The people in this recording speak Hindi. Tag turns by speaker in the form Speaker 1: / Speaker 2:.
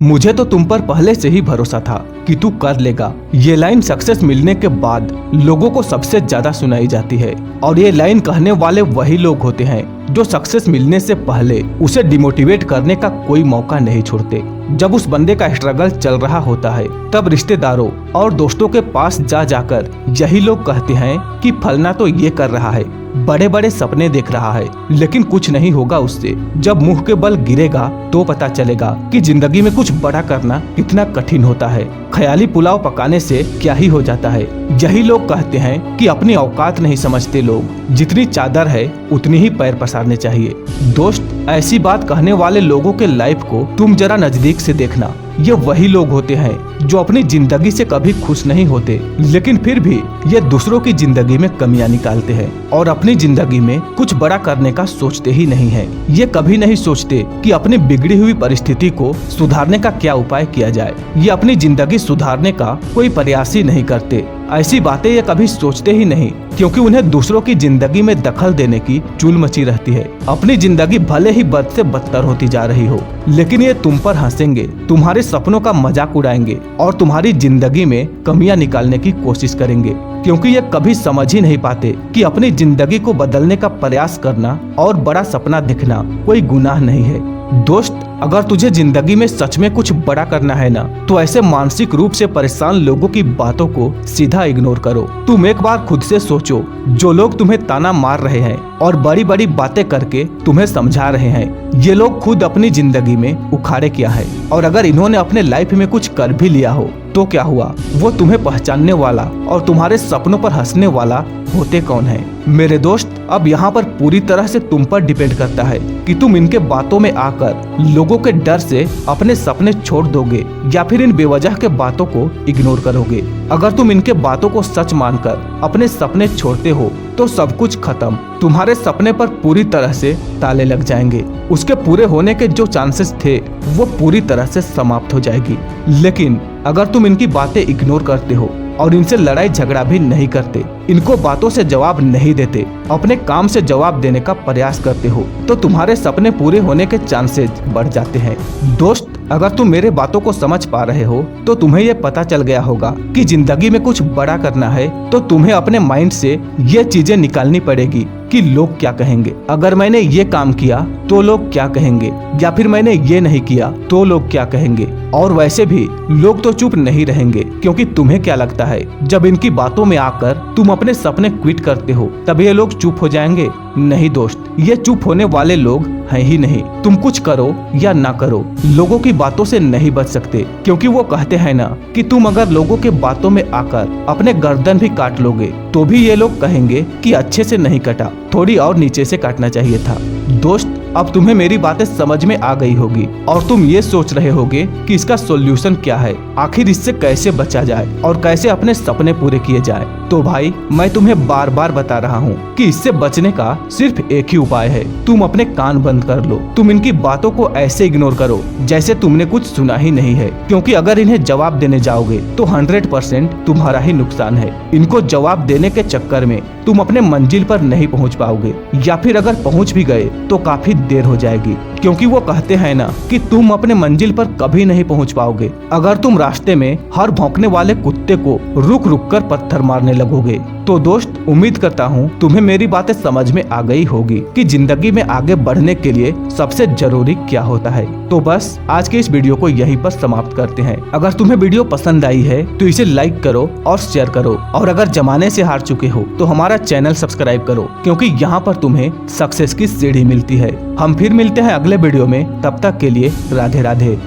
Speaker 1: मुझे तो तुम पर पहले से ही भरोसा था कि तू कर लेगा। ये लाइन सक्सेस मिलने के बाद लोगों को सबसे ज्यादा सुनाई जाती है और ये लाइन कहने वाले वही लोग होते हैं जो सक्सेस मिलने से पहले उसे डिमोटिवेट करने का कोई मौका नहीं छोड़ते। जब उस बंदे का स्ट्रगल चल रहा होता है तब रिश्तेदारों और दोस्तों के पास जा जाकर यही लोग कहते हैं कि फलना तो ये कर रहा है, बड़े बड़े सपने देख रहा है, लेकिन कुछ नहीं होगा उससे। जब मुंह के बल गिरेगा तो पता चलेगा कि जिंदगी में कुछ बड़ा करना कितना कठिन होता है। ख्याली पुलाव पकाने से क्या ही हो जाता है। यही लोग कहते हैं कि अपनी औकात नहीं समझते लोग, जितनी चादर है उतनी ही पैर पसारने चाहिए। दोस्त, ऐसी बात कहने वाले लोगों के लाइफ को तुम जरा नजदीक से देखना। ये वही लोग होते हैं जो अपनी जिंदगी से कभी खुश नहीं होते, लेकिन फिर भी ये दूसरों की जिंदगी में कमियां निकालते हैं और अपनी जिंदगी में कुछ बड़ा करने का सोचते ही नहीं है। ये कभी नहीं सोचते कि अपनी बिगड़ी हुई परिस्थिति को सुधारने का क्या उपाय किया जाए। ये अपनी जिंदगी सुधारने का कोई प्रयास ही नहीं करते। ऐसी बातें ये कभी सोचते ही नहीं, क्योंकि उन्हें दूसरों की जिंदगी में दखल देने की चूल मची रहती है। अपनी जिंदगी भले ही बद से बदतर होती जा रही हो, लेकिन ये तुम पर हंसेंगे, तुम्हारे सपनों का मजाक उड़ाएंगे और तुम्हारी जिंदगी में कमियां निकालने की कोशिश करेंगे, क्योंकि ये कभी समझ ही नहीं पाते कि अपनी जिंदगी को बदलने का प्रयास करना और बड़ा सपना देखना कोई गुनाह नहीं है। दोस्त, अगर तुझे जिंदगी में सच में कुछ बड़ा करना है ना, तो ऐसे मानसिक रूप से परेशान लोगों की बातों को सीधा इग्नोर करो। तुम एक बार खुद से सोचो, जो लोग तुम्हें ताना मार रहे हैं और बड़ी बड़ी बातें करके तुम्हें समझा रहे हैं, ये लोग खुद अपनी जिंदगी में उखाड़े क्या है। और अगर इन्होंने अपने लाइफ में कुछ कर भी लिया हो तो क्या हुआ, वो तुम्हें पहचानने वाला और तुम्हारे सपनों पर हंसने वाला होते कौन है। मेरे दोस्त, अब यहाँ पर पूरी तरह से तुम पर डिपेंड करता है कि तुम इनके बातों में आकर लोगों के डर से अपने सपने छोड़ दोगे या फिर इन बेवजह के बातों को इग्नोर करोगे। अगर तुम इनके बातों को सच मानकर अपने सपने छोड़ते हो तो सब कुछ खत्म। तुम्हारे सपने पर पूरी तरह से ताले लग जाएंगे। उसके पूरे होने के जो चांसेस थे वो पूरी तरह से समाप्त हो जाएगी। लेकिन अगर तुम इनकी बातें इग्नोर करते हो और इनसे लड़ाई झगड़ा भी नहीं करते, इनको बातों से जवाब नहीं देते, अपने काम से जवाब देने का प्रयास करते हो, तो तुम्हारे सपने पूरे होने के चांसेस बढ़ जाते हैं। दोस्त, अगर तुम मेरे बातों को समझ पा रहे हो तो तुम्हें ये पता चल गया होगा कि जिंदगी में कुछ बड़ा करना है तो तुम्हें अपने माइंड से ये चीजें निकालनी पड़ेगी कि लोग क्या कहेंगे। अगर मैंने ये काम किया तो लोग क्या कहेंगे, या फिर मैंने ये नहीं किया तो लोग क्या कहेंगे। और वैसे भी लोग तो चुप नहीं रहेंगे, क्योंकि तुम्हें क्या लगता है जब इनकी बातों में आकर तुम अपने सपने क्विट करते हो तब ये लोग चुप हो जाएंगे? नहीं दोस्त, ये चुप होने वाले लोग हैं ही नहीं। तुम कुछ करो या ना करो, लोगों की बातों से नहीं बच सकते, क्योंकि वो कहते हैं ना कि तुम अगर लोगों के बातों में आकर अपने गर्दन भी काट लोगे तो भी ये लोग कहेंगे कि अच्छे से नहीं कटा, थोड़ी और नीचे से काटना चाहिए था। दोस्त, अब तुम्हें मेरी बातें समझ में आ गई होगी और तुम ये सोच रहे होगे कि इसका सॉल्यूशन क्या है, आखिर इससे कैसे बचा जाए और कैसे अपने सपने पूरे किए जाए। तो भाई, मैं तुम्हें बार बार बता रहा हूँ कि इससे बचने का सिर्फ एक ही उपाय है। तुम अपने कान बंद कर लो। तुम इनकी बातों को ऐसे इग्नोर करो जैसे तुमने कुछ सुना ही नहीं है, क्योंकि अगर इन्हें जवाब देने जाओगे तो 100% तुम्हारा ही नुकसान है। इनको जवाब देने के चक्कर में तुम अपने मंजिल पर नहीं पहुंच पाओगे, या फिर अगर पहुंच भी गए तो काफी देर हो जाएगी, क्योंकि वो कहते हैं ना कि तुम अपने मंजिल पर कभी नहीं पहुंच पाओगे अगर तुम रास्ते में हर भौंकने वाले कुत्ते को रुक रुक कर पत्थर मारने लगोगे। तो दोस्त, उम्मीद करता हूँ तुम्हें मेरी बातें समझ में आ गई होगी कि जिंदगी में आगे बढ़ने के लिए सबसे जरूरी क्या होता है। तो बस आज के इस वीडियो को यहीं पर समाप्त करते हैं। अगर तुम्हें वीडियो पसंद आई है तो इसे लाइक करो और शेयर करो, और अगर जमाने से हार चुके हो तो हमारा चैनल सब्सक्राइब करो, क्योंकि यहाँ पर तुम्हें सक्सेस की सीढ़ी मिलती है। हम फिर मिलते हैं अगले वीडियो में, तब तक के लिए राधे राधे।